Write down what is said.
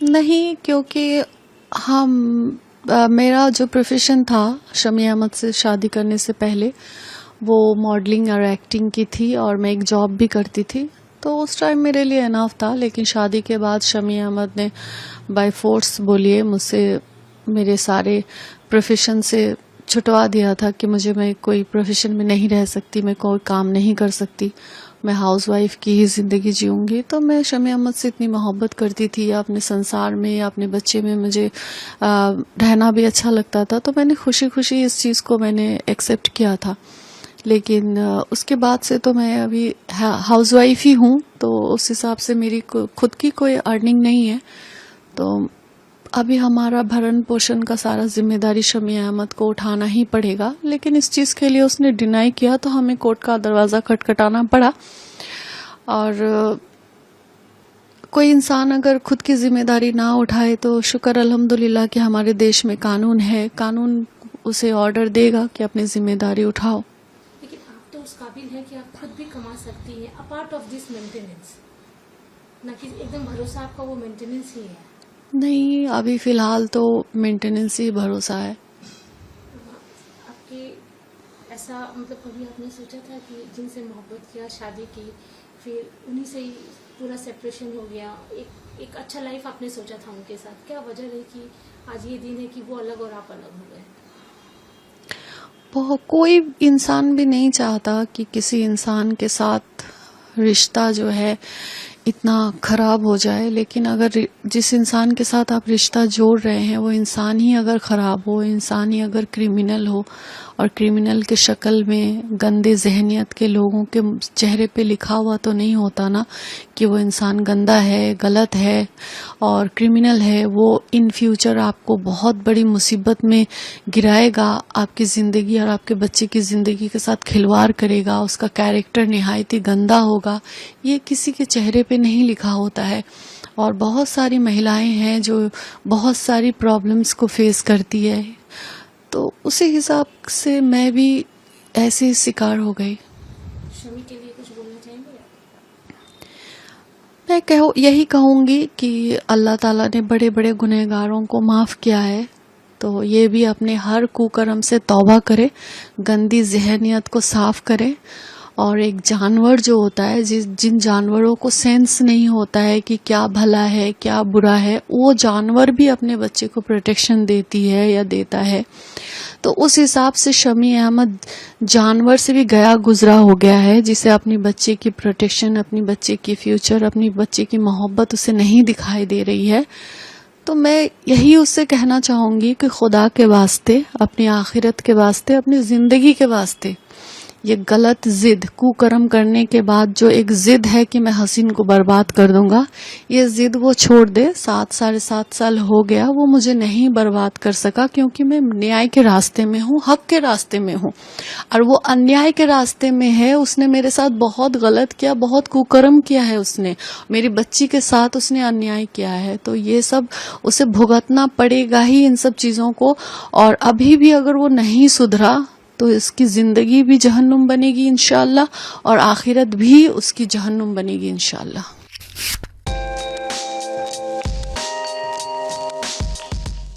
نہیں، کیونکہ ہم میرا جو پروفیشن تھا شمی احمد سے شادی کرنے سے پہلے وہ ماڈلنگ اور ایکٹنگ کی تھی، اور میں ایک جاب بھی کرتی تھی، تو اس ٹائم میرے لیے اناف تھا. لیکن شادی کے بعد شمی احمد نے بائی فورس بولیے مجھ سے میرے سارے پروفیشن سے چھٹوا دیا تھا کہ میں کوئی پروفیشن میں نہیں رہ سکتی، میں کوئی کام نہیں کر سکتی، میں ہاؤس وائف کی ہی زندگی جیوں گی. تو میں شمی احمد سے اتنی محبت کرتی تھی، یا اپنے سنسار میں یا اپنے بچے میں مجھے رہنا بھی اچھا لگتا تھا، تو میں نے خوشی خوشی اس چیز کو میں نے ایکسیپٹ کیا تھا. لیکن اس کے بعد سے تو میں ابھی ہاؤس وائف ہی ہوں، تو اس حساب سے میری خود کی کوئی ارننگ نہیں ہے. تو ابھی ہمارا بھرن پوشن کا سارا ذمہ داری شمی احمد کو اٹھانا ہی پڑے گا. لیکن اس چیز کے لیے اس نے ڈینائی کیا تو ہمیں کورٹ کا دروازہ کھٹکھٹانا پڑا. اور کوئی انسان اگر خود کی ذمہ داری نہ اٹھائے تو شکر الحمدللہ کہ ہمارے دیش میں قانون ہے، قانون اسے آرڈر دے گا کہ اپنی ذمہ داری اٹھاؤ. لیکن آپ تو اس قابل ہے کہ آپ خود بھی کما سکتی ہیں اپارٹ آف دس مینٹیننس، نہ کہ ایک دم بھروسہ آپ کا وہ مینٹیننس ہی ہے. نہیں، ابھی فی الحال تو مینٹیننس ہی بھروسہ ہے. آپ کے ایسا کبھی آپ نے سوچا تھا کہ جن سے محبت کیا، شادی کی، پھر انہی سے ہی پورا سیپریشن ہو گیا، ایک اچھا لائف آپ نے سوچا تھا ان کے ساتھ، کیا وجہ رہی کہ آج یہ دن ہے کہ وہ الگ اور آپ الگ ہو گئے؟ کوئی انسان بھی نہیں چاہتا کہ کسی انسان کے ساتھ رشتہ جو ہے اتنا خراب ہو جائے. لیکن اگر جس انسان کے ساتھ آپ رشتہ جوڑ رہے ہیں وہ انسان ہی اگر خراب ہو، انسان ہی اگر کرمنل ہو، اور کرمنل کے شکل میں گندے ذہنیت کے لوگوں کے چہرے پہ لکھا ہوا تو نہیں ہوتا نا کہ وہ انسان گندا ہے، غلط ہے اور کرمنل ہے. وہ ان فیوچر آپ کو بہت بڑی مصیبت میں گرائے گا، آپ کی زندگی اور آپ کے بچے کی زندگی کے ساتھ کھلواڑ کرے گا، اس کا کیریکٹر نہایت ہی گندا ہوگا. یہ کسی کے چہرے پہ نہیں لکھا ہوتا ہے. اور بہت ساری مہیلائیں ہیں جو بہت ساری پرابلمز کو فیس کرتی ہے، تو اسی حساب سے میں بھی ایسے شکار ہو گئی. شمی کے لیے کچھ بولنا چاہیں گے؟ میں یہی کہوں گی کہ اللہ تعالیٰ نے بڑے بڑے گنہگاروں کو معاف کیا ہے، تو یہ بھی اپنے ہر کوکرم سے توبہ کرے، گندی ذہنیت کو صاف کرے. اور ایک جانور جو ہوتا ہے، جن جانوروں کو سینس نہیں ہوتا ہے کہ کیا بھلا ہے کیا برا ہے، وہ جانور بھی اپنے بچے کو پروٹیکشن دیتی ہے یا دیتا ہے. تو اس حساب سے شمی احمد جانور سے بھی گیا گزرا ہو گیا ہے، جسے اپنی بچے کی پروٹیکشن، اپنی بچے کی فیوچر، اپنی بچے کی محبت اسے نہیں دکھائی دے رہی ہے. تو میں یہی اس سے کہنا چاہوں گی کہ خدا کے واسطے، اپنی آخرت کے واسطے، اپنی زندگی کے واسطے، یہ غلط ضد کوکرم کرنے کے بعد جو ایک ضد ہے کہ میں حسین کو برباد کر دوں گا، یہ ضد وہ چھوڑ دے. 7 سال ہو گیا، وہ مجھے نہیں برباد کر سکا، کیونکہ میں نیائے کے راستے میں ہوں، حق کے راستے میں ہوں. اور وہ انیائے کے راستے میں ہے. اس نے میرے ساتھ بہت غلط کیا، بہت کوکرم کیا ہے. اس نے میری بچی کے ساتھ اس نے انیائے کیا ہے، تو یہ سب اسے بھگتنا پڑے گا ہی ان سب چیزوں کو. اور ابھی بھی اگر وہ نہیں سدھرا تو اس کی زندگی بھی جہنم بنے گی انشاءاللہ، اور آخرت بھی اس کی جہنم بنے گی انشاءاللہ.